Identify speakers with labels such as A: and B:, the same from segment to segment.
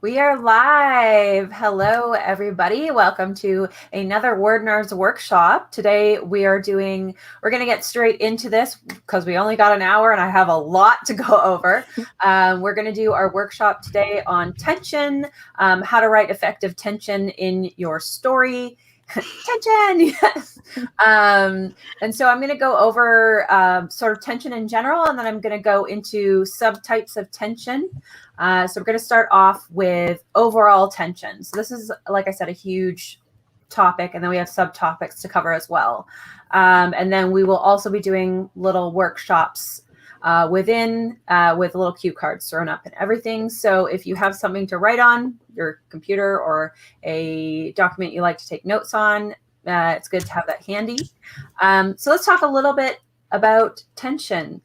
A: We are live. Hello, everybody. Welcome to another WordNerds workshop. Today we're going to get straight into this because we only got an hour and I have a lot to go over. We're going to do our workshop today on tension, how to write effective tension in your story. Tension, yes. And so I'm going to go over sort of tension in general, and then I'm going to go into subtypes of tension. So we're going to start off with overall tension. So this is, like I said, a huge topic, and then we have subtopics to cover as well. And then we will also be doing little workshops within with little cue cards thrown up and everything. So if you have something to write on your computer or a document you like to take notes on, it's good to have that handy. So let's talk a little bit about tension,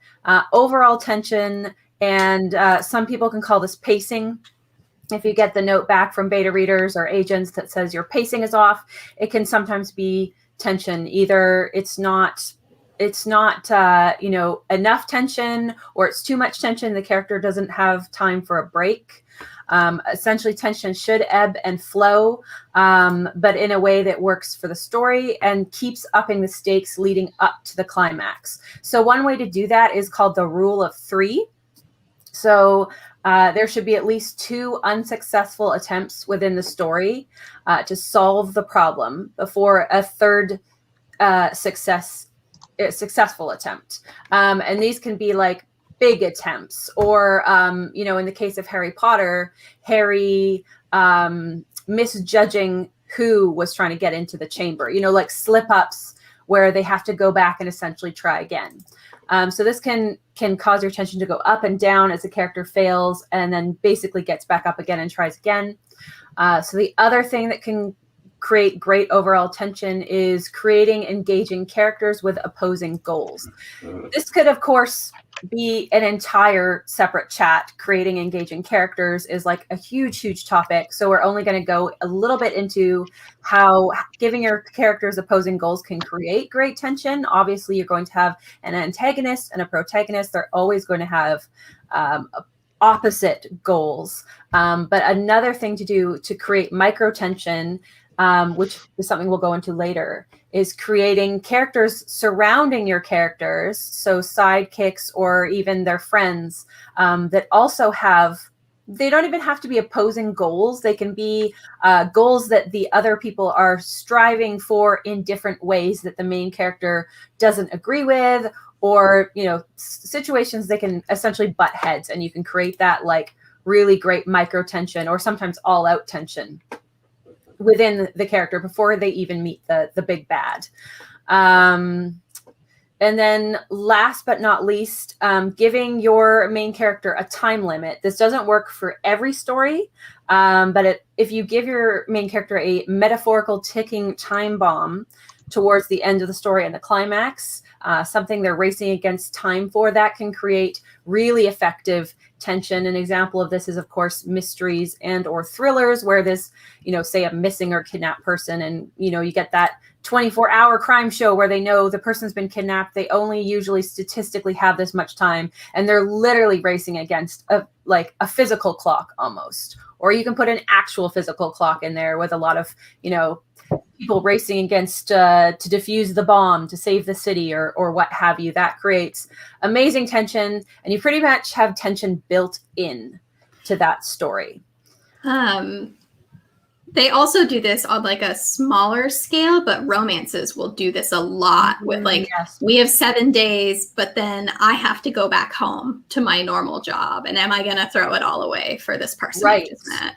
A: overall tension. And some people can call this pacing. If you get the note back from beta readers or agents that says your pacing is off, it can sometimes be tension. Either it's not enough tension, or it's too much tension. The character doesn't have time for a break. Essentially, tension should ebb and flow, but in a way that works for the story and keeps upping the stakes leading up to the climax. So one way to do that is called the rule of 3. So there should be at least 2 unsuccessful attempts within the story to solve the problem before a third successful attempt. And these can be like big attempts, or in the case of Harry Potter, Harry misjudging who was trying to get into the chamber, like slip-ups where they have to go back and essentially try again. So this can cause your tension to go up and down as the character fails and then basically gets back up again and tries again. So the other thing that can create great overall tension is creating engaging characters with opposing goals. This could, of course, be an entire separate chat. Creating engaging characters is like a huge topic. So we're only going to go a little bit into how giving your characters opposing goals can create great tension. Obviously, you're going to have an antagonist and a protagonist. They're always going to have opposite goals. But another thing to do to create micro tension, which is something we'll go into later, is creating characters surrounding your characters, so sidekicks or even their friends, that also they don't even have to be opposing goals. They can be goals that the other people are striving for in different ways that the main character doesn't agree with, or, situations they can essentially butt heads, and you can create that like really great micro tension or sometimes all out tension within the character before they even meet the big bad. And then last but not least, giving your main character a time limit. This doesn't work for every story, but if you give your main character a metaphorical ticking time bomb towards the end of the story and the climax, something they're racing against time for, that can create really effective tension. An example of this is, of course, mysteries and or thrillers where this, say a missing or kidnapped person, and, you get that 24-hour crime show where they know the person's been kidnapped. They only usually statistically have this much time, and they're literally racing against a physical clock almost. Or you can put an actual physical clock in there with a lot of, people racing against to defuse the bomb, to save the city, or what have you. That creates amazing tension, and you pretty much have tension built in to that story.
B: They also do this on like a smaller scale, but romances will do this a lot with we have 7 days, but then I have to go back home to my normal job. And am I going to throw it all away for this person?
A: Right.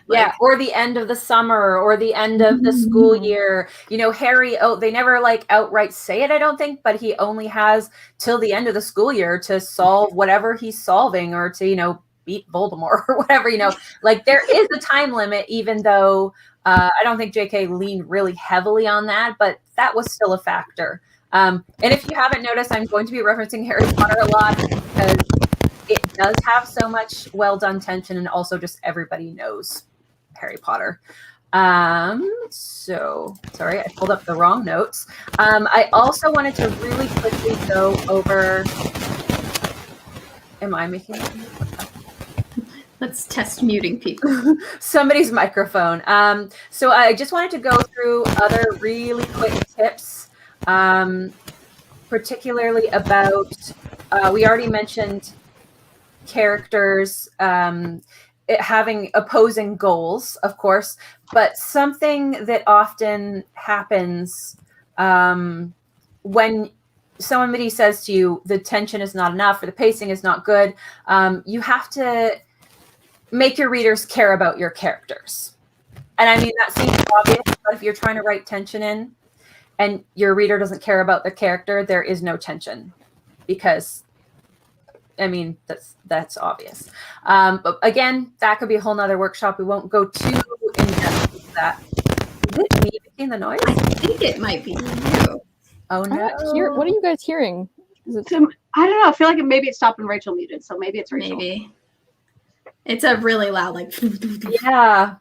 A: Yeah. Or the end of the summer, or the end of the school year. Harry, they never outright say it, I don't think, but he only has till the end of the school year to solve whatever he's solving, or to, beat Voldemort or whatever, there is a time limit, even though I don't think JK leaned really heavily on that, but that was still a factor. And if you haven't noticed, I'm going to be referencing Harry Potter a lot because it does have so much well done tension, and also just everybody knows Harry Potter. So sorry, I pulled up the wrong notes. I also wanted to really quickly go over. Am I making it?
B: Let's test muting people.
A: Somebody's microphone. So I just wanted to go through other really quick tips, particularly about, we already mentioned characters having opposing goals, of course, but something that often happens when somebody says to you, the tension is not enough or the pacing is not good, you have to make your readers care about your characters. And I mean, that seems obvious, but if you're trying to write tension in and your reader doesn't care about the character, there is no tension, because I mean, that's obvious. But again, that could be a whole nother workshop. We won't go too in depth with that. Is it me making the noise?
B: I think it might be you.
A: Oh no!
C: What are you guys hearing?
D: I don't know. I feel like maybe it stopped when Rachel muted, so maybe it's Rachel.
B: Maybe. It's a really loud, like.
A: Yeah.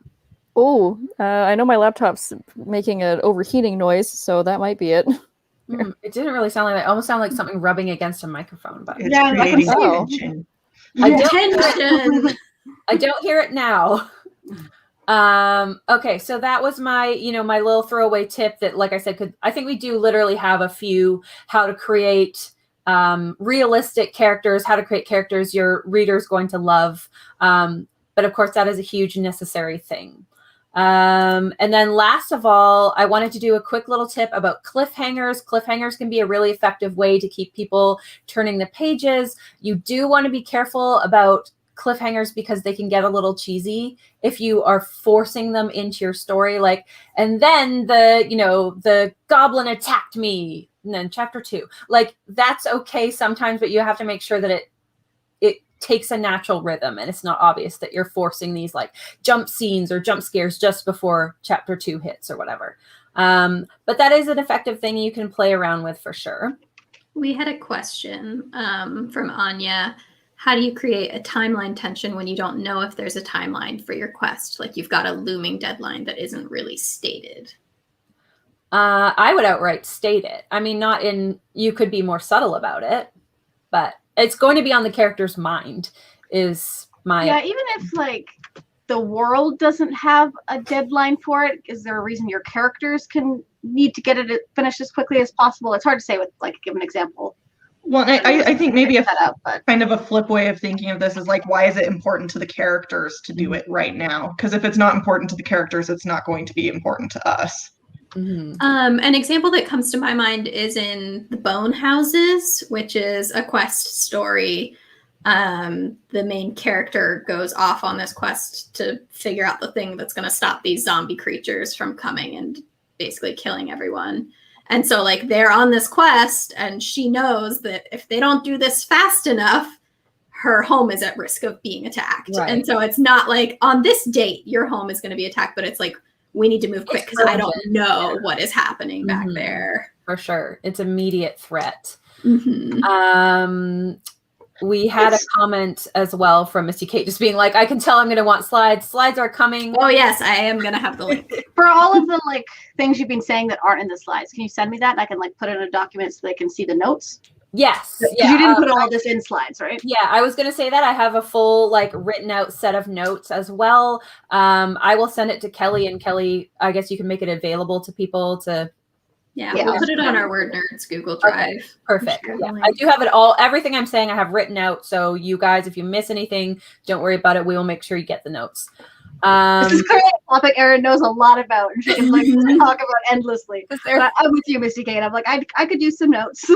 C: Oh, I know my laptop's making an overheating noise, so that might be it.
A: It didn't really sound like that. It almost sounded like something rubbing against a microphone. But
E: it's creating tension.
A: I don't hear it now. Okay, so that was my, my little throwaway tip that, like I said, I think we do literally have a few how to create realistic characters, how to create characters your reader's going to love. But of course, that is a huge necessary thing. And then last of all, I wanted to do a quick little tip about cliffhangers. Cliffhangers can be a really effective way to keep people turning the pages. You do want to be careful about cliffhangers because they can get a little cheesy if you are forcing them into your story, like, and then the goblin attacked me, and then chapter 2, like, that's okay sometimes, but you have to make sure that it takes a natural rhythm and it's not obvious that you're forcing these like jump scenes or jump scares just before chapter 2 hits or whatever. But that is an effective thing you can play around with for sure.
B: We had a question from Anya. How do you create a timeline tension when you don't know if there's a timeline for your quest? Like you've got a looming deadline that isn't really stated.
A: I would outright state it. I mean, you could be more subtle about it, but it's going to be on the character's mind is my...
D: Yeah, even if like the world doesn't have a deadline for it, is there a reason your characters can need to get it finished as quickly as possible? It's hard to say with like give an example.
E: Well, I think maybe kind of a flip way of thinking of this is like, why is it important to the characters to do it right now? Because if it's not important to the characters, it's not going to be important to us.
A: Mm-hmm.
B: An example that comes to my mind is in the Bone Houses, which is a quest story. The main character goes off on this quest to figure out the thing that's going to stop these zombie creatures from coming and basically killing everyone. And so like they're on this quest and she knows that if they don't do this fast enough, her home is at risk of being attacked. Right. And so it's not like on this date, your home is going to be attacked, but it's like, we need to move quick because I don't know what is happening back there.
A: For sure. It's immediate threat.
B: Mm-hmm.
A: We had a comment as well from Misty Kate just being like, I can tell I'm going to want slides. Slides are coming.
B: Oh, yes, I am going to have the link.
D: For all of the like things you've been saying that aren't in the slides, can you send me that? And I can like put it in a document so they can see the notes?
A: Yes.
D: Yeah, you didn't put all this in slides, right?
A: Yeah, I was going to say that. I have a full like written out set of notes as well. I will send it to Kelly, and Kelly, I guess you can make it available to people to...
B: Yeah, we'll put it on our WordNerds Google Drive.
A: Okay, perfect. Yeah, I do have it all. Everything I'm saying I have written out. So you guys, if you miss anything, don't worry about it. We will make sure you get the notes.
D: This is clearly a topic Erin knows a lot about, and she can like talk about endlessly. But I'm with you, Misty Kate. I'm like, I could use some notes.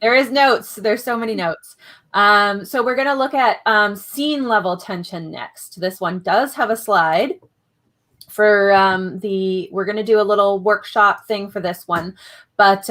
A: There is notes. There's so many notes. So we're going to look at scene level tension next. This one does have a slide. For we're going to do a little workshop thing for this one. But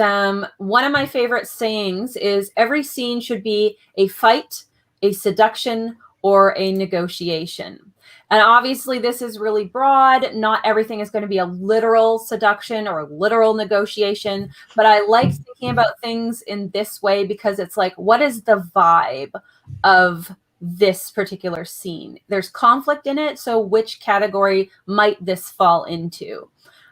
A: one of my favorite sayings is every scene should be a fight, a seduction, or a negotiation. And obviously this is really broad. Not everything is going to be a literal seduction or a literal negotiation. But I like thinking about things in this way because it's like, what is the vibe of this particular scene? There's conflict in it, so which category might this fall into?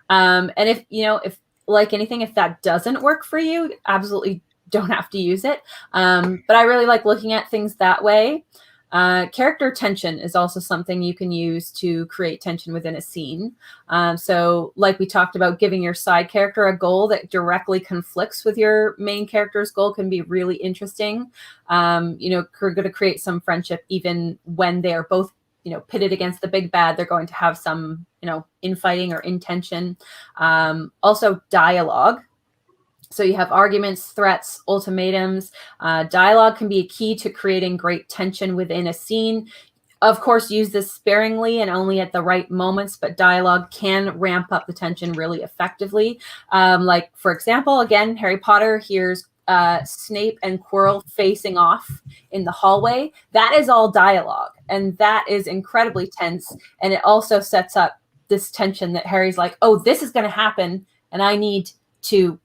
A: And if like anything, if that doesn't work for you, absolutely don't have to use it. But I really like looking at things that way. Character tension is also something you can use to create tension within a scene. So like we talked about, giving your side character a goal that directly conflicts with your main character's goal can be really interesting. We're going to create some friendship even when they are both pitted against the big bad. They're going to have some, infighting or intention. Also dialogue. So you have arguments, threats, ultimatums. Dialogue can be a key to creating great tension within a scene. Of course, use this sparingly and only at the right moments, but dialogue can ramp up the tension really effectively. Like, for example, again, Harry Potter hears Snape and Quirrell facing off in the hallway. That is all dialogue, and that is incredibly tense. And it also sets up this tension that Harry's like, oh, this is going to happen, and I need to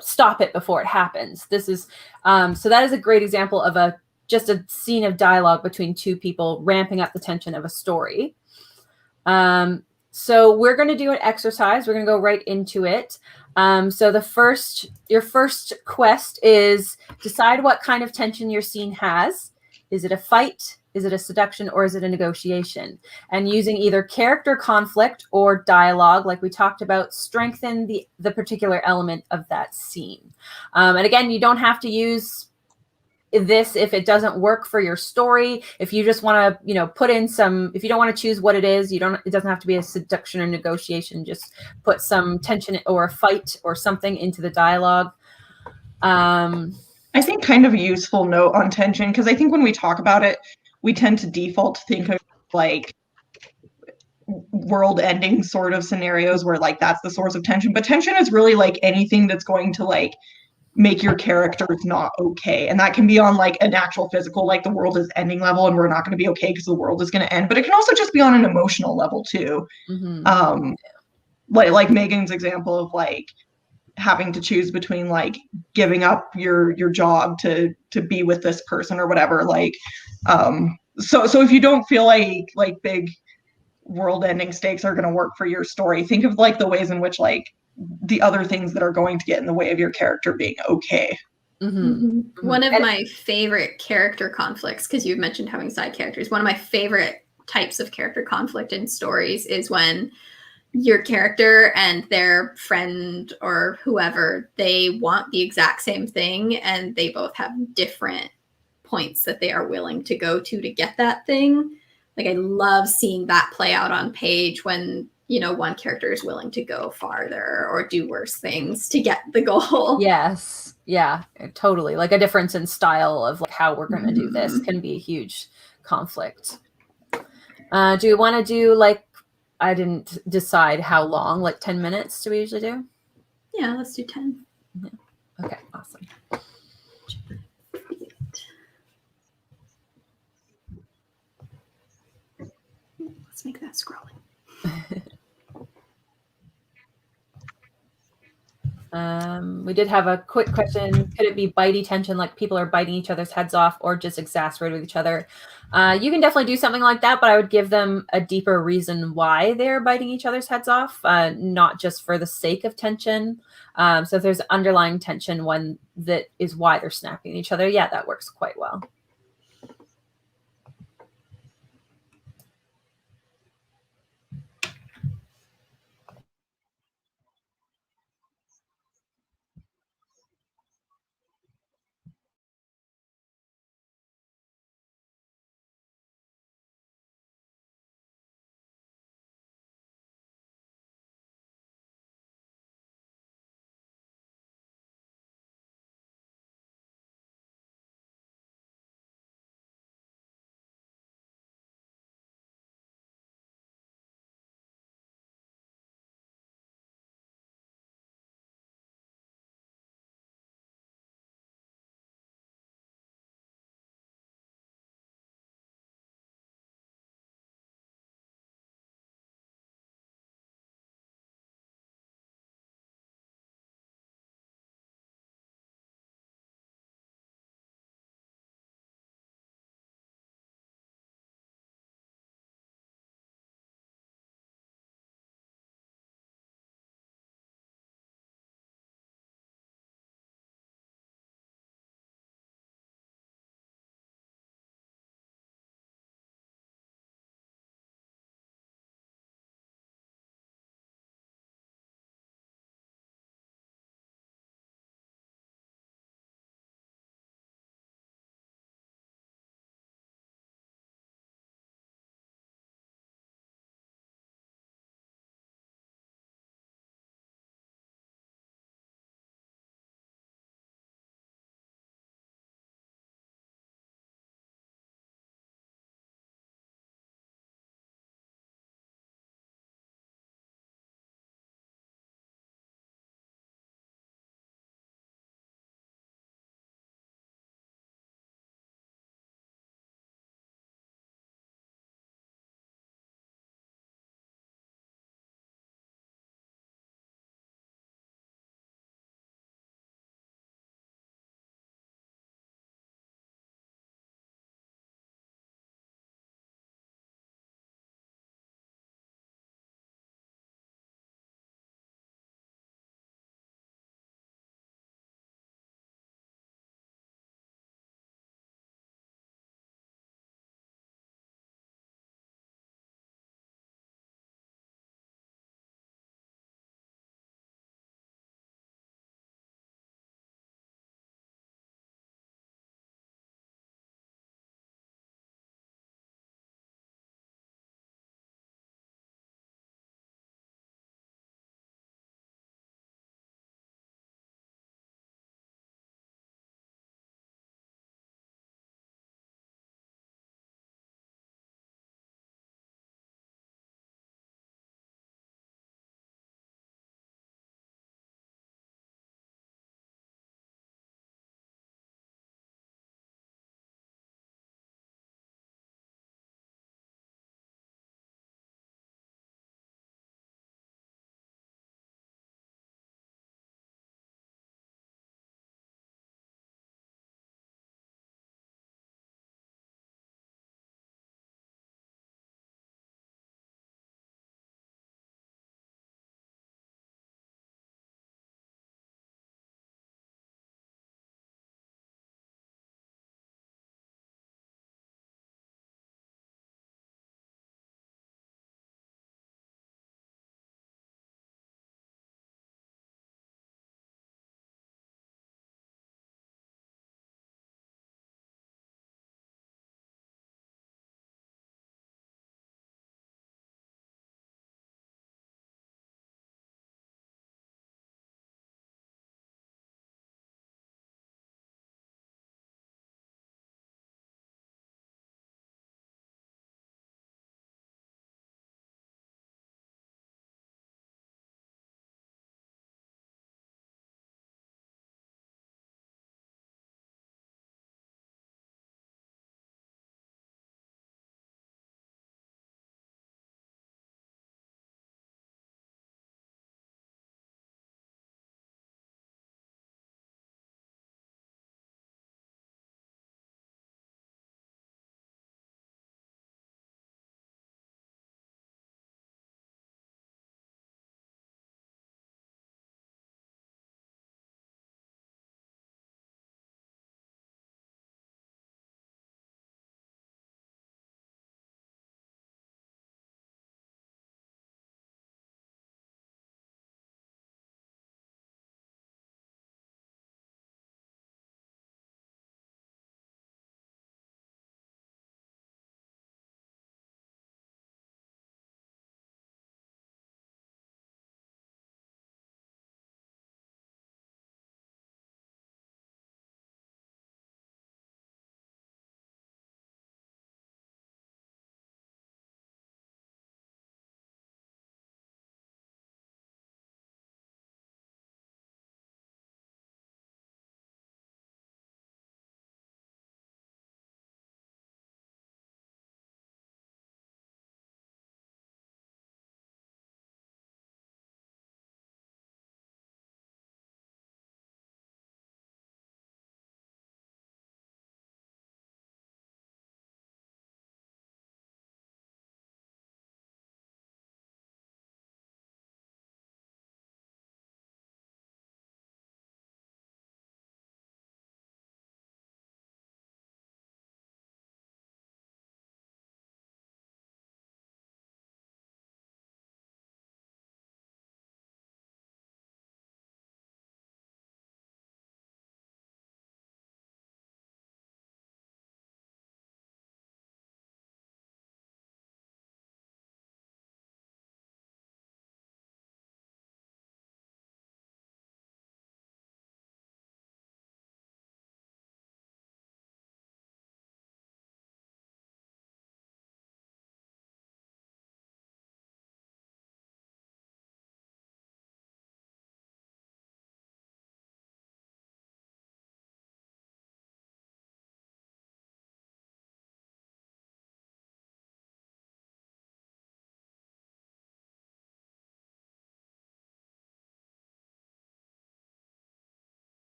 A: stop it before it happens. This is so that is a great example of just a scene of dialogue between two people ramping up the tension of a story. So we're going to do an exercise. We're going to go right into it. So your first quest is decide what kind of tension your scene has. Is it a fight? Is it a seduction, or is it a negotiation? And using either character conflict or dialogue, like we talked about, strengthen the particular element of that scene. And again, you don't have to use this if it doesn't work for your story. If you just want to, put in some, if you don't want to choose what it is, it doesn't have to be a seduction or negotiation. Just put some tension or a fight or something into the dialogue.
E: I think kind of a useful note on tension, because I think when we talk about it, we tend to default to think of like world ending sort of scenarios where like that's the source of tension. But tension is really like anything that's going to like make your characters not okay. And that can be on like an actual physical, like the world is ending level and we're not going to be okay because the world is going to end. But it can also just be on an emotional level too. Mm-hmm. Like Megan's example of like having to choose between like giving up your job to be with this person or whatever. Like, so if you don't feel like big world ending stakes are going to work for your story, think of like the ways in which like the other things that are going to get in the way of your character being okay.
B: Mm-hmm. Mm-hmm. One of my favorite character conflicts, because you've mentioned having side characters, one of my favorite types of character conflict in stories is when your character and their friend or whoever, they want the exact same thing and they both have different points that they are willing to go to get that thing. Like, I love seeing that play out on page when, one character is willing to go farther or do worse things to get the goal.
A: Yes. Yeah, totally. Like a difference in style of like how we're going to do this can be a huge conflict. Do you want to do like, I didn't decide how long, like 10 minutes do we usually do?
B: Yeah, let's do 10.
A: Yeah. Okay, awesome.
B: Let's make that scrolling.
A: We did have a quick question. Could it be bitey tension, like people are biting each other's heads off or just exasperate with each other? You can definitely do something like that, but I would give them a deeper reason why they're biting each other's heads off, not just for the sake of tension. So if there's underlying tension, one that is why they're snapping at each other, yeah, that works quite well.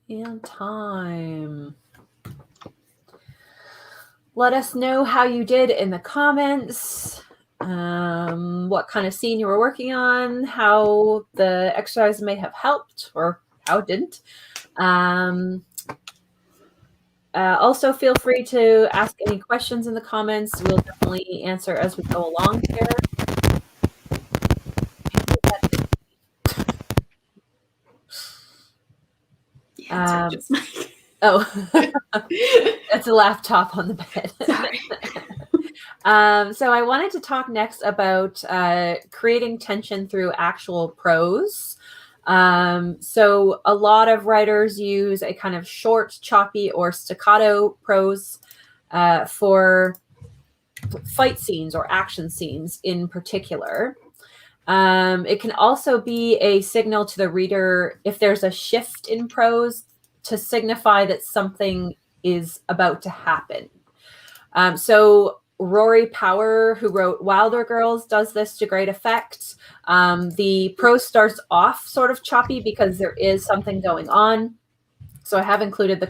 A: And time. Let us know how you did in the comments, what kind of scene you were working on, how the exercise may have helped or how it didn't. Also, feel free to ask any questions in the comments. We'll definitely answer as we go along here.
B: Yeah, just
A: oh, that's a laptop on the bed.
B: Sorry.
A: So I wanted to talk next about creating tension through actual prose. So a lot of writers use a kind of short, choppy, or staccato prose for fight scenes or action scenes in particular. It can also be a signal to the reader if there's a shift in prose to signify that something is about to happen. So Rory Power, who wrote Wilder Girls, does this to great effect. The prose starts off sort of choppy because there is something going on. So I have included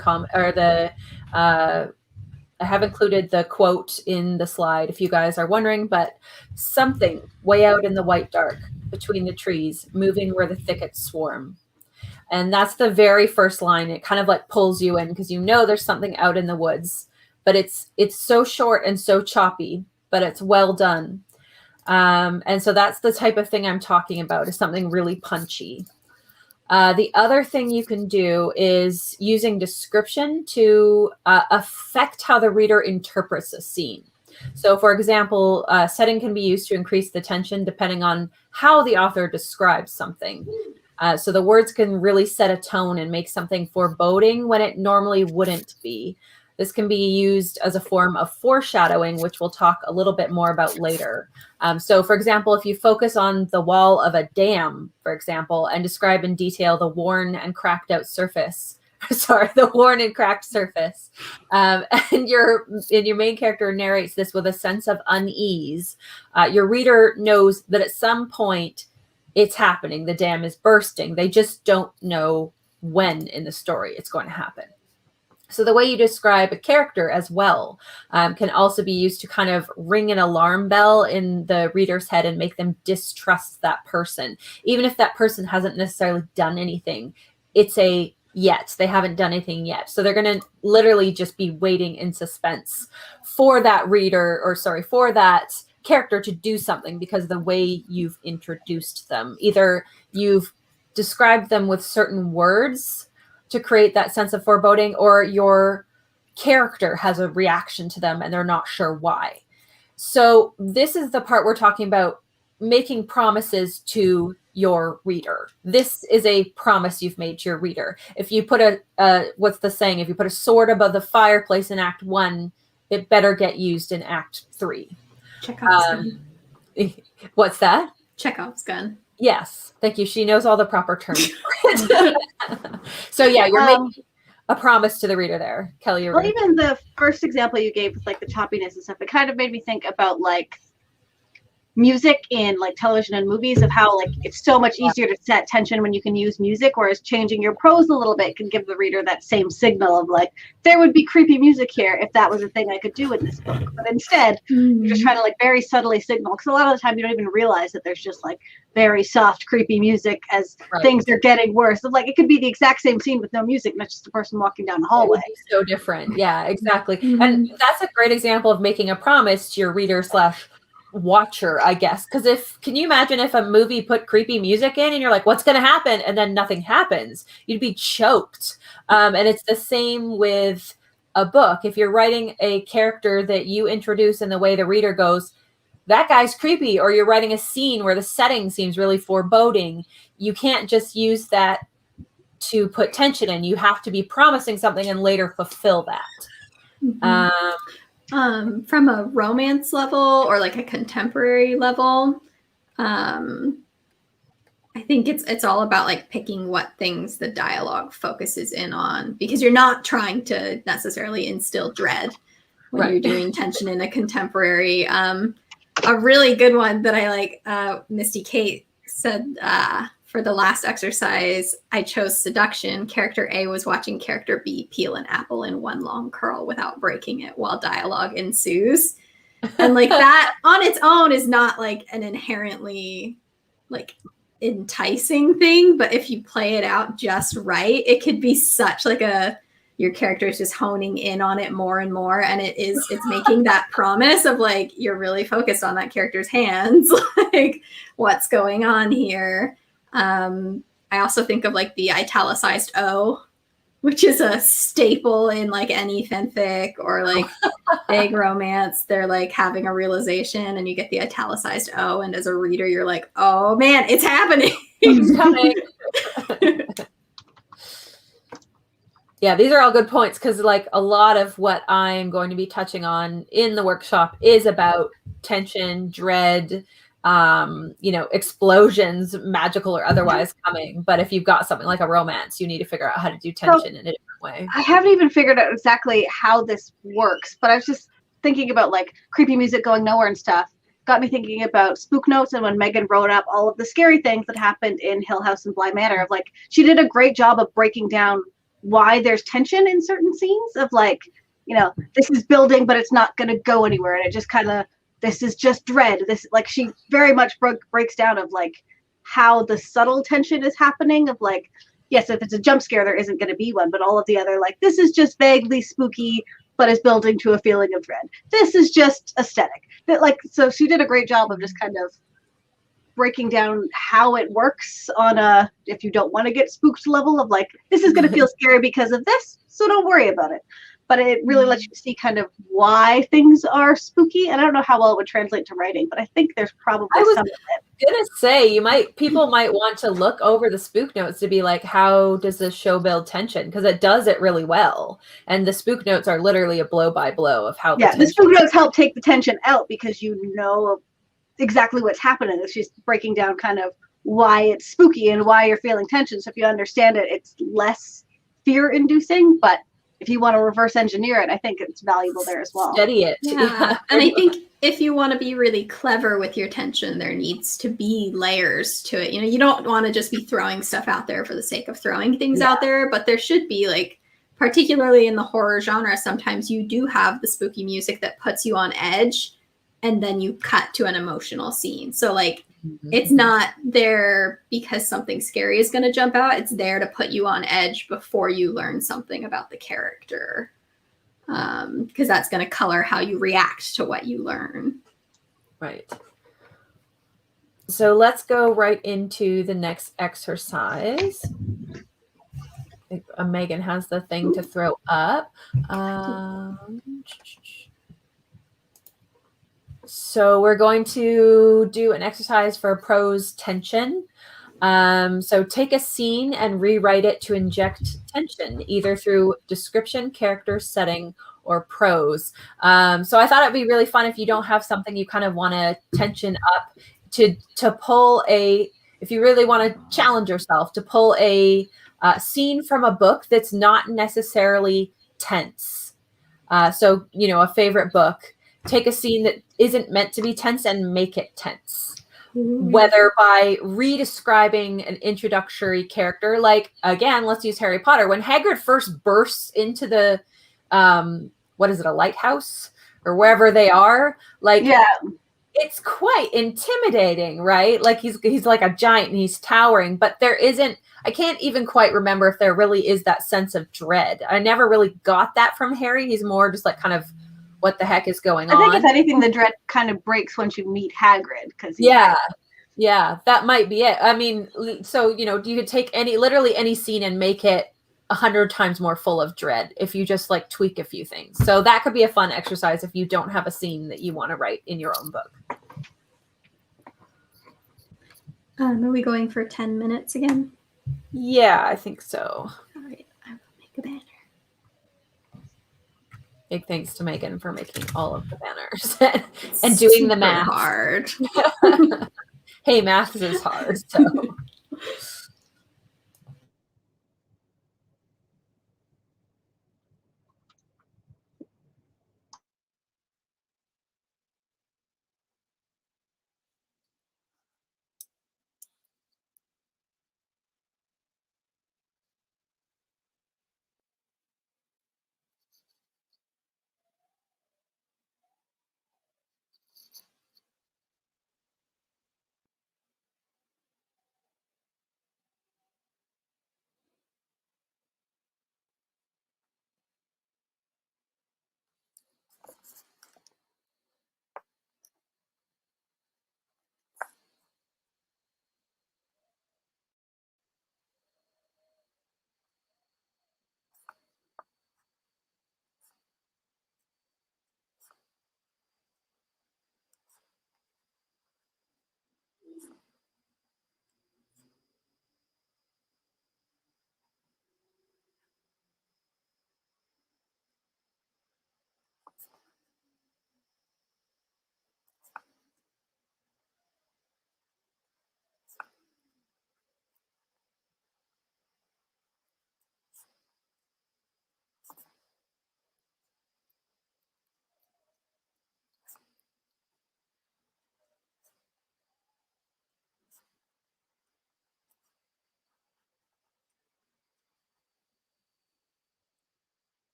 A: I have included the quote in the slide if you guys are wondering, but something way out in the white dark between the trees, moving where the thickets swarm. And that's the very first line. It kind of like pulls you in because you know there's something out in the woods, but it's so short and so choppy, but it's well done. And so that's the type of thing I'm talking about, is something really punchy. The other thing you can do is using description to affect how the reader interprets a scene. So, for example, setting can be used to increase the tension depending on how the author describes something. So the words can really set a tone and make something foreboding when it normally wouldn't be. This can be used as a form of foreshadowing, which we'll talk a little bit more about later. So, for example, if you focus on the wall of a dam, for example, and describe in detail the worn and cracked out surface, the worn and cracked surface, and your main character narrates this with a sense of unease, your reader knows that at some point it's happening. The dam is bursting. They just don't know when in the story it's going to happen. So the way you describe a character as well can also be used to kind of ring an alarm bell in the reader's head and make them distrust that person. Even if that person hasn't necessarily done anything, it's a yet. They haven't done anything yet. So they're going to literally just be waiting in suspense for that for that character to do something because of the way you've introduced them. Either you've described them with certain words to create that sense of foreboding, or your character has a reaction to them and they're not sure why. So this is the part we're talking about, making promises to your reader. This is a promise you've made to your reader. If you put what's the saying? If you put a sword above the fireplace in Act 1, it better get used in Act 3.
B: Chekhov's gun.
A: What's that?
B: Chekhov's gun.
A: Yes, thank you. She knows all the proper terms. So yeah, you're making a promise to the reader there, Kelly.
D: Well, even the first example you gave with like the choppiness and stuff, it kind of made me think about like music in like television and movies, of how like it's so much easier to set tension when you can use music, whereas changing your prose a little bit can give the reader that same signal of like, there would be creepy music here if that was a thing I could do in this book. But instead, you're just trying to like very subtly signal, because a lot of the time you don't even realize that there's just like very soft, creepy music as things are getting worse. So, like, it could be the exact same scene with no music, and it's just a person walking down the hallway.
A: So different. Yeah, exactly. And that's a great example of making a promise to your reader / watcher, I guess. Because can you imagine if a movie put creepy music in and you're like, what's going to happen? And then nothing happens. You'd be choked. And it's the same with a book. If you're writing a character that you introduce in the way the reader goes, that guy's creepy, or you're writing a scene where the setting seems really foreboding, you can't just use that to put tension in. You have to be promising something and later fulfill that.
B: From a romance level or like a contemporary level, I think it's all about like picking what things the dialogue focuses in on, because you're not trying to necessarily instill dread when you're doing tension in a contemporary. A really good one that I like, Misty Kate said for the last exercise, I chose seduction. Character A was watching character B peel an apple in one long curl without breaking it while dialogue ensues. And like that on its own is not like an inherently like enticing thing, but if you play it out just right, it could be such like your character is just honing in on it more and more, and it's making that promise of like you're really focused on that character's hands, like what's going on here. I also think of like the italicized O, which is a staple in like any fanfic or like big romance. They're like having a realization and you get the italicized O, and as a reader you're like, oh man, it's happening.
A: It's coming. Yeah, these are all good points, because like a lot of what I'm going to be touching on in the workshop is about tension, dread, explosions, magical or otherwise, coming. But if you've got something like a romance, you need to figure out how to do tension in a different way.
D: I haven't even figured out exactly how this works, but I was just thinking about like creepy music going nowhere and stuff. Got me thinking about Spook Notes, and when Megan wrote up all of the scary things that happened in Hill House and Bly Manor, of like she did a great job of breaking down why there's tension in certain scenes of like, this is building, but it's not going to go anywhere. And it just kind of, this is just dread. This, like, she very much breaks down of like how the subtle tension is happening of like, yes, if it's a jump scare, there isn't going to be one, but all of the other, like, this is just vaguely spooky, but is building to a feeling of dread. This is just aesthetic. But like, so she did a great job of just kind of breaking down how it works on a, if you don't want to get spooked level of like, this is going to feel scary because of this, so don't worry about it. But it really lets you see kind of why things are spooky. And I don't know how well it would translate to writing, but I think there's probably some of it.
A: Gonna say people might want to look over the spook notes to be like, how does this show build tension? Because it does it really well. And the spook notes are literally a blow by blow of how
D: the spook notes help take the tension out, because you know exactly what's happening. She's breaking down kind of why it's spooky and why you're feeling tension. So if you understand it, it's less fear inducing, but if you want to reverse engineer it, I think it's valuable there as well.
A: Study it.
B: Yeah. And I think if you want to be really clever with your tension, there needs to be layers to it. You don't want to just be throwing stuff out there for the sake of throwing things out there, but there should be, like, particularly in the horror genre, sometimes you do have the spooky music that puts you on edge, and then you cut to an emotional scene. So like, it's not there because something scary is going to jump out. It's there to put you on edge before you learn something about the character. Because that's going to color how you react to what you learn.
A: Right. So let's go right into the next exercise. I think Megan has the thing to throw up. So we're going to do an exercise for prose tension. So take a scene and rewrite it to inject tension, either through description, character, setting, or prose. So I thought it'd be really fun if you don't have something you kind of want to tension up, to pull if you really want to challenge yourself, to pull a scene from a book that's not necessarily tense. So, a favorite book. Take a scene that isn't meant to be tense and make it tense. Whether by redescribing an introductory character, like, again, let's use Harry Potter. When Hagrid first bursts into the, what is it, a lighthouse or wherever they are, like, it's quite intimidating, right? Like he's like a giant and he's towering, but I can't even quite remember if there really is that sense of dread. I never really got that from Harry. He's more just like kind of, what the heck is going on?
D: I think if anything, the dread kind of breaks once you meet Hagrid, because
A: yeah, that might be it. I mean, so you could take literally any scene and make it 100 times more full of dread if you just like tweak a few things. So that could be a fun exercise if you don't have a scene that you want to write in your own book.
B: Are we going for 10 minutes again?
A: Yeah, I think so.
B: All right, I will make a banner.
A: Big thanks to Megan for making all of the banners and doing the math.
B: Hard.
A: Hey, math is hard. So.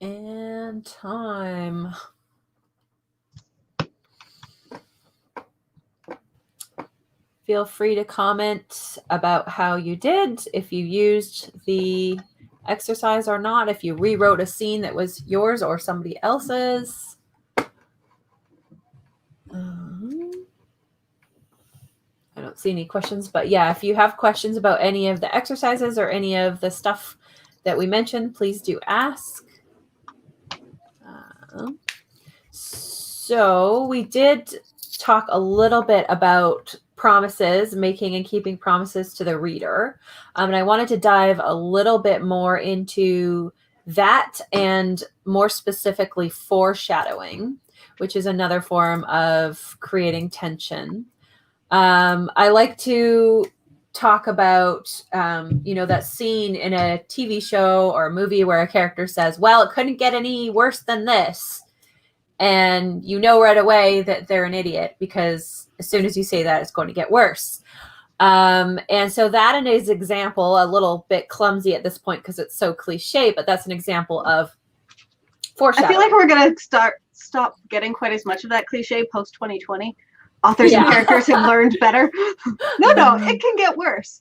A: And time. Feel free to comment about how you did, if you used the exercise or not, if you rewrote a scene that was yours or somebody else's. I don't see any questions, but yeah, if you have questions about any of the exercises or any of the stuff that we mentioned, please do ask. So we did talk a little bit about promises, making and keeping promises to the reader. And I wanted to dive a little bit more into that, and more specifically foreshadowing, which is another form of creating tension. I like to talk about, that scene in a TV show or a movie where a character says, well, it couldn't get any worse than this. And you know right away that they're an idiot, because as soon as you say that, it's going to get worse. And so that is an example, a little bit clumsy at this point because it's so cliche, but that's an example of foreshadowing.
D: I feel like we're going to stop getting quite as much of that cliche post 2020. Authors and characters have learned better. No, it can get worse.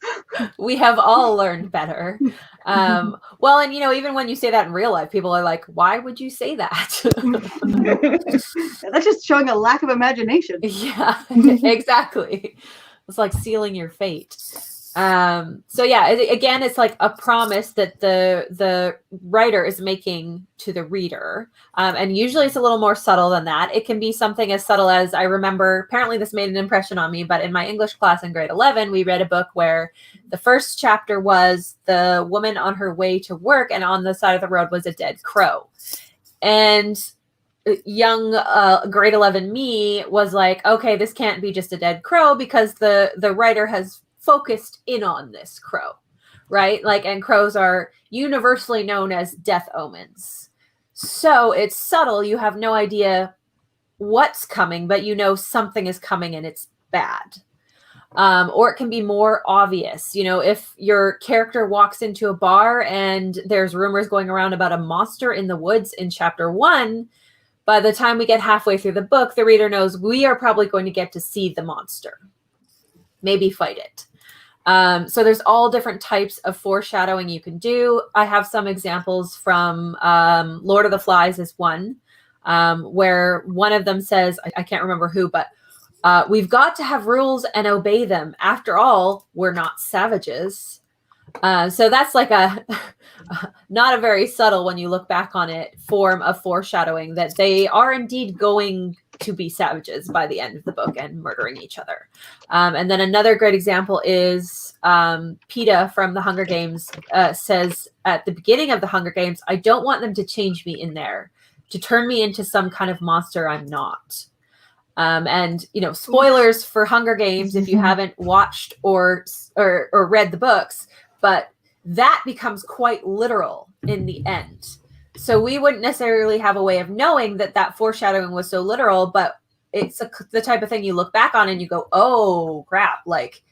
A: We have all learned better. Well, and even when you say that in real life, people are like, why would you say that?
D: That's just showing a lack of imagination.
A: Yeah, exactly. It's like sealing your fate. So yeah, again, it's like a promise that the writer is making to the reader. And usually it's a little more subtle than that. It can be something as subtle as, I remember, apparently this made an impression on me, but in my English class in grade 11, we read a book where the first chapter was the woman on her way to work, and on the side of the road was a dead crow. And young grade 11 me was like, okay, this can't be just a dead crow, because the writer has focused in on this crow, right? Like, and crows are universally known as death omens. So it's subtle. You have no idea what's coming, but something is coming and it's bad. Or it can be more obvious. If your character walks into a bar and there's rumors going around about a monster in the woods in chapter 1, by the time we get halfway through the book, the reader knows we are probably going to get to see the monster, maybe fight it. So there's all different types of foreshadowing you can do. I have some examples from Lord of the Flies is one, where one of them says, I can't remember who, but we've got to have rules and obey them. After all, we're not savages. So that's like a not a very subtle, when you look back on it, form of foreshadowing that they are indeed going to be savages by the end of the book and murdering each other. And then another great example is PETA from the Hunger Games says at the beginning of the Hunger Games, I don't want them to change me in there, to turn me into some kind of monster I'm not. And spoilers for Hunger Games if you haven't watched or read the books, but that becomes quite literal in the end. So we wouldn't necessarily have a way of knowing that foreshadowing was so literal, but it's the type of thing you look back on and you go, oh crap, like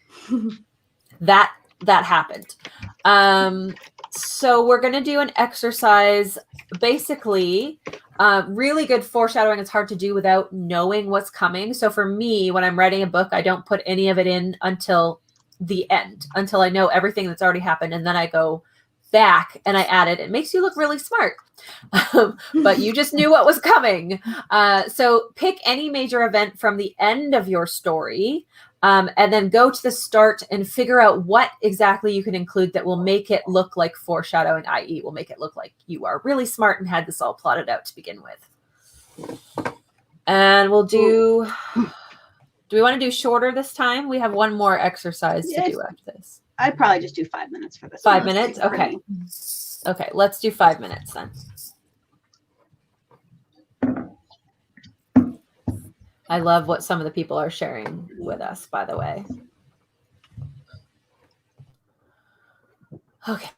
A: that happened. So we're going to do an exercise. Basically, really good foreshadowing is hard to do without knowing what's coming. So for me, when I'm writing a book, I don't put any of it in until the end, until I know everything that's already happened. And then I go back and I add it. It makes you look really smart. But you just knew what was coming. So pick any major event from the end of your story, and then go to the start and figure out what exactly you can include that will make it look like foreshadowing, i.e. will make it look like you are really smart and had this all plotted out to begin with. And we'll do we want to do shorter this time? We have one more exercise to do after this.
D: I'd probably just do 5 minutes for this.
A: 5 minutes? Okay. Okay, let's do 5 minutes then. I love what some of the people are sharing with us, by the way. Okay.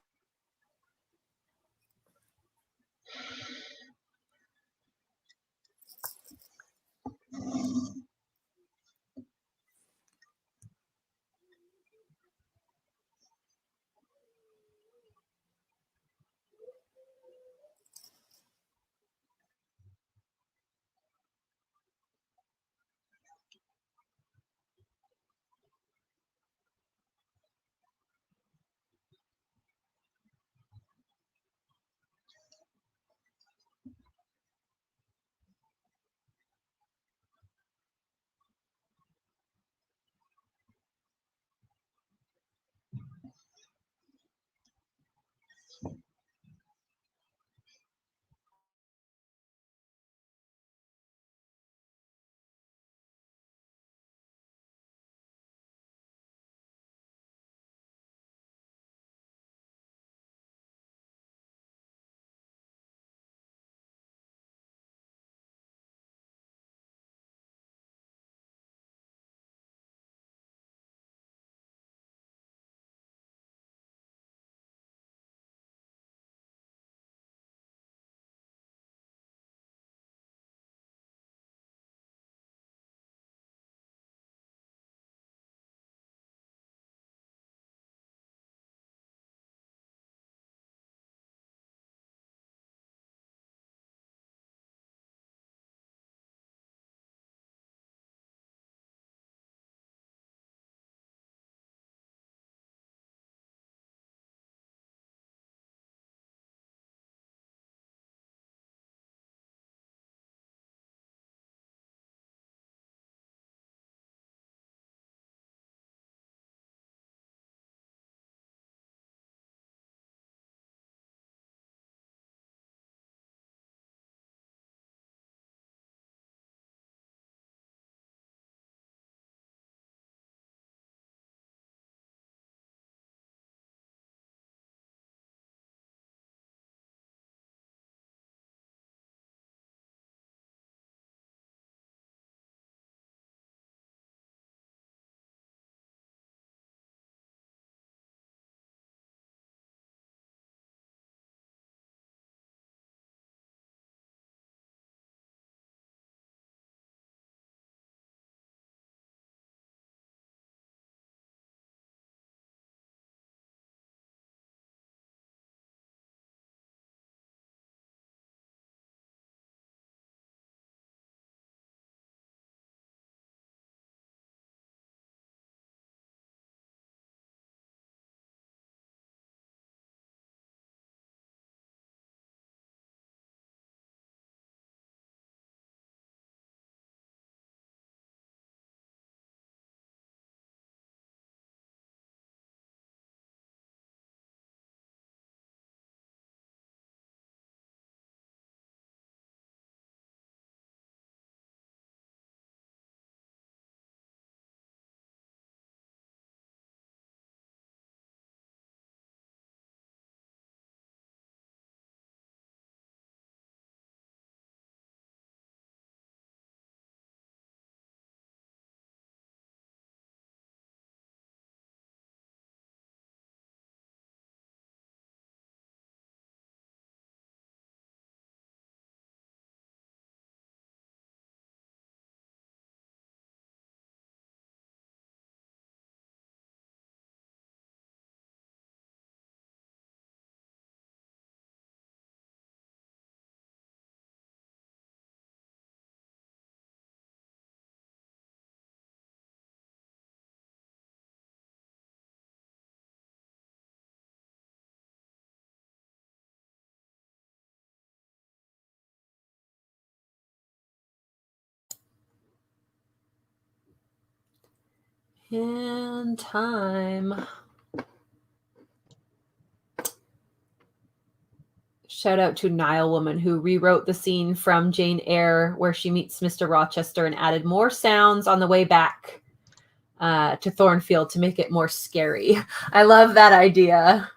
A: And time. Shout out to Nile Woman, who rewrote the scene from Jane Eyre where she meets Mr. Rochester and added more sounds on the way back to Thornfield to make it more scary. I love that idea.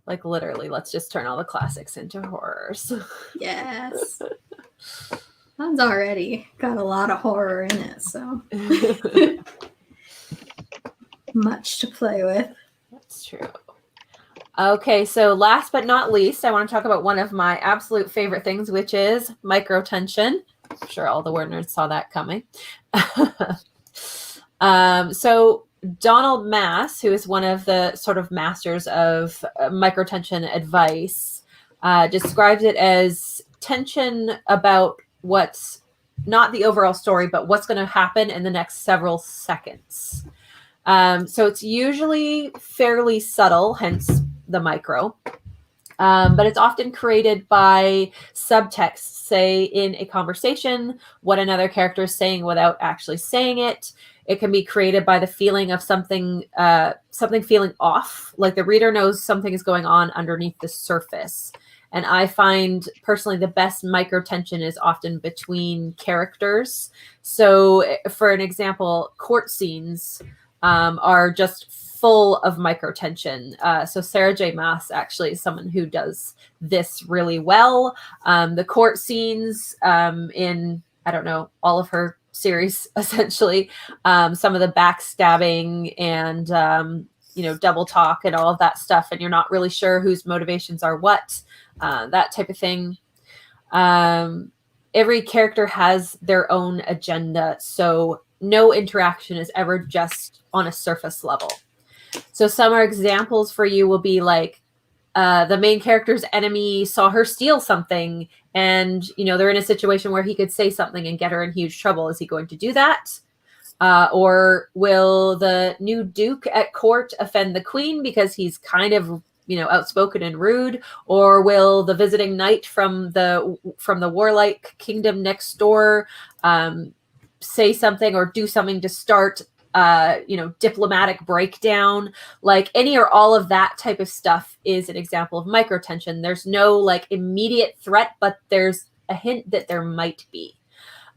A: Like literally, let's just turn all the classics into horrors.
B: Yes. That's already got a lot of horror in it, so much to play with.
A: That's true. Okay, so last but not least, I want to talk about one of my absolute favorite things, which is microtension. I'm sure all the word nerds saw that coming. So Donald Mass, who is one of the sort of masters of microtension advice, describes it as tension about what's not the overall story, but what's going to happen in the next several seconds. So it's usually fairly subtle, hence the micro. But it's often created by subtext, say in a conversation, what another character is saying without actually saying it. It can be created by the feeling of something feeling off, like the reader knows something is going on underneath the surface. And I find personally the best microtension is often between characters. So for an example, court scenes are just full of microtension. So Sarah J. Maas actually is someone who does this really well. The court scenes in, I don't know, all of her series, essentially, some of the backstabbing and, double talk and all of that stuff. And you're not really sure whose motivations are what, that type of thing. Every character has their own agenda. So no interaction is ever just on a surface level. So some examples for you will be like the main character's enemy saw her steal something and, they're in a situation where he could say something and get her in huge trouble. Is he going to do that? Or will the new Duke at court offend the Queen because he's kind of, outspoken and rude? Or will the visiting knight from the warlike kingdom next door say something or do something to start diplomatic breakdown? Like any or all of that type of stuff is an example of microtension. There's no like immediate threat, but there's a hint that there might be.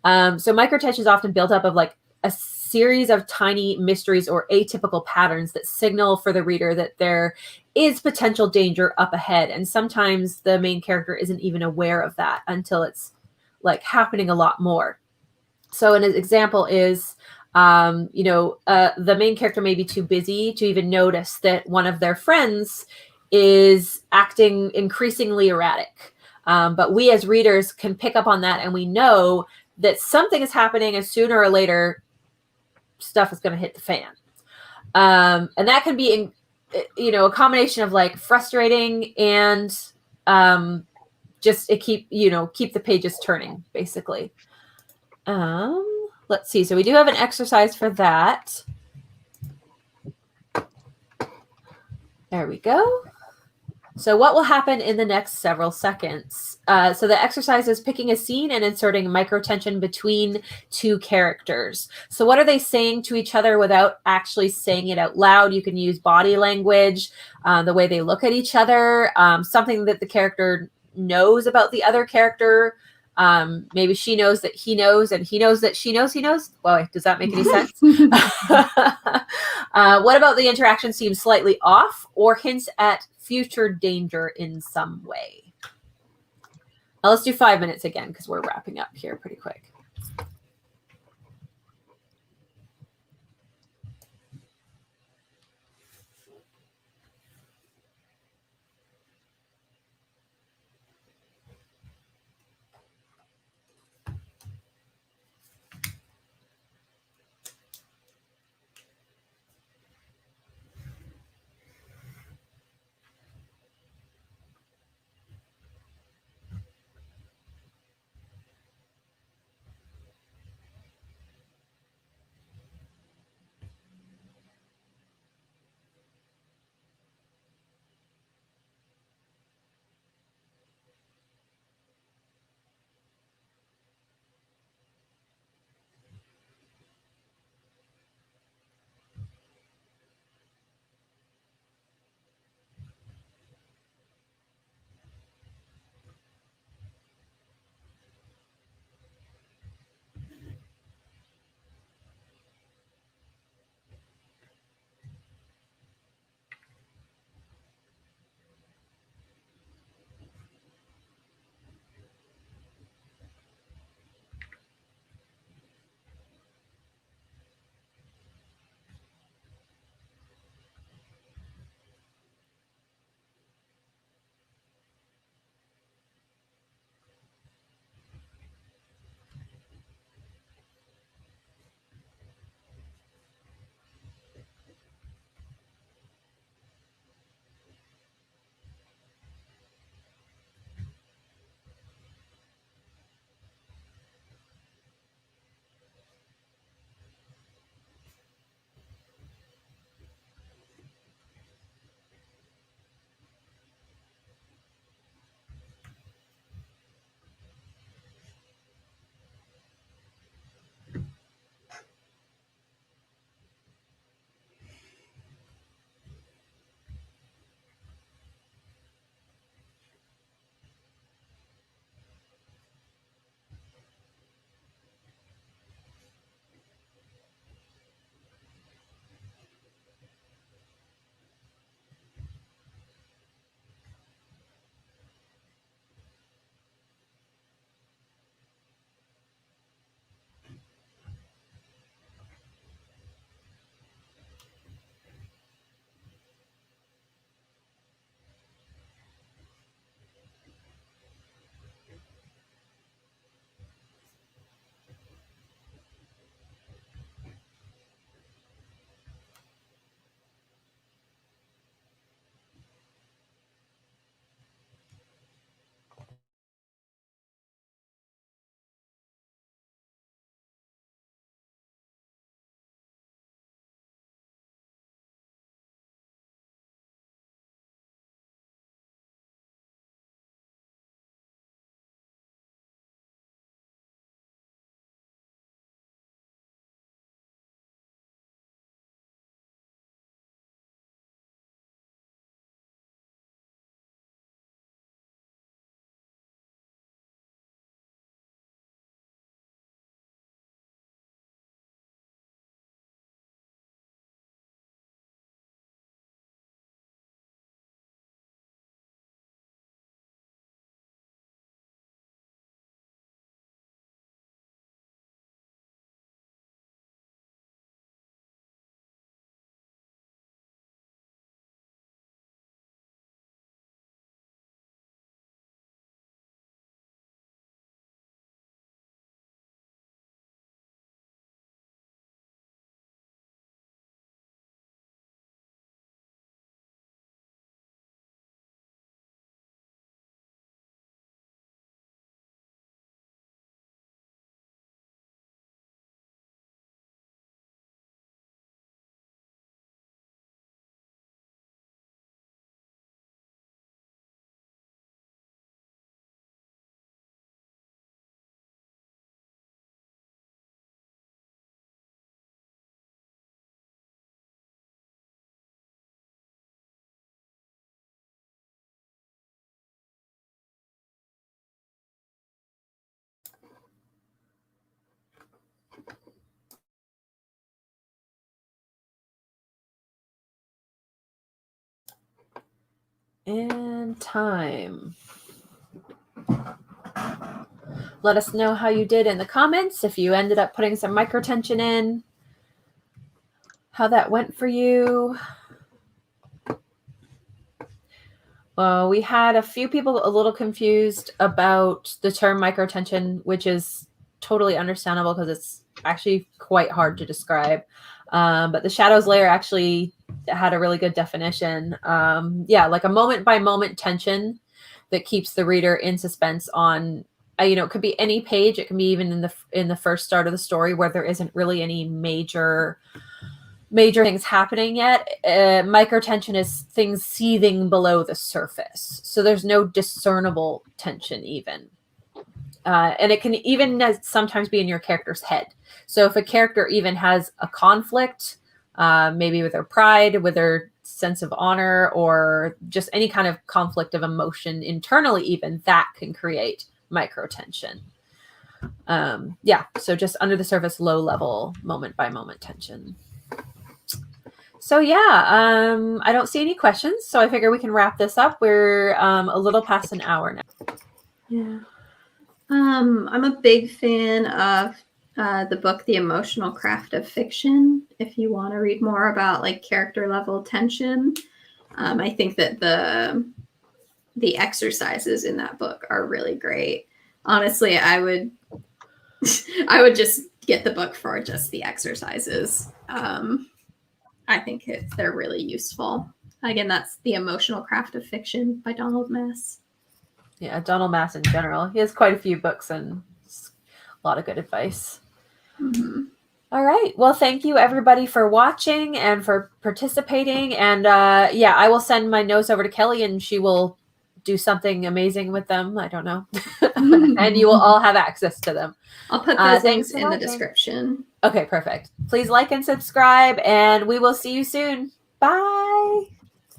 A: So microtension is often built up of like a series of tiny mysteries or atypical patterns that signal for the reader that there is potential danger up ahead. And sometimes the main character isn't even aware of that until it's like happening a lot more. So an example is, the main character may be too busy to even notice that one of their friends is acting increasingly erratic. But we as readers can pick up on that, and we know that something is happening, and sooner or later, stuff is going to hit the fan. And that can be, a combination of like frustrating and just keep the pages turning, basically. Let's see. So we do have an exercise for that. There we go. So what will happen in the next several seconds? So the exercise is picking a scene and inserting microtension between two characters. So what are they saying to each other without actually saying it out loud? You can use body language, the way they look at each other, something that the character knows about the other character. Maybe she knows that he knows, and he knows that she knows he knows. Well, wait, does that make any sense? What about the interaction seems slightly off or hints at future danger in some way? Now let's do 5 minutes again because we're wrapping up here pretty quick. And time. Let us know how you did in the comments. If you ended up putting some microtension in, how that went for you. Well, we had a few people a little confused about the term microtension, which is totally understandable because it's actually quite hard to describe. But the shadows layer actually had a really good definition. Yeah, like a moment by moment tension that keeps the reader in suspense on, it could be any page. It can be even in the first start of the story where there isn't really any major things happening yet. Microtension is things seething below the surface. So there's no discernible tension even. And it can even sometimes be in your character's head. So if a character even has a conflict, maybe with their pride, with their sense of honor, or just any kind of conflict of emotion internally, even that can create microtension. Yeah, so just under the surface, low level, moment by moment tension. So yeah, I don't see any questions, so I figure we can wrap this up. We're a little past an hour now.
B: Yeah. I'm a big fan of the book, The Emotional Craft of Fiction. If you want to read more about like character level tension, I think that the exercises in that book are really great. Honestly, I would just get the book for just the exercises. I think they're really useful. Again, that's The Emotional Craft of Fiction by Donald Mass.
A: Yeah, Donald Mass in general. He has quite a few books and a lot of good advice.
B: Mm-hmm.
A: All right. Well, thank you everybody for watching and for participating. And yeah, I will send my notes over to Kelly and she will do something amazing with them. I don't know. And you will all have access to them.
B: I'll put those links in the description.
A: Okay, perfect. Please like and subscribe, and we will see you soon. Bye.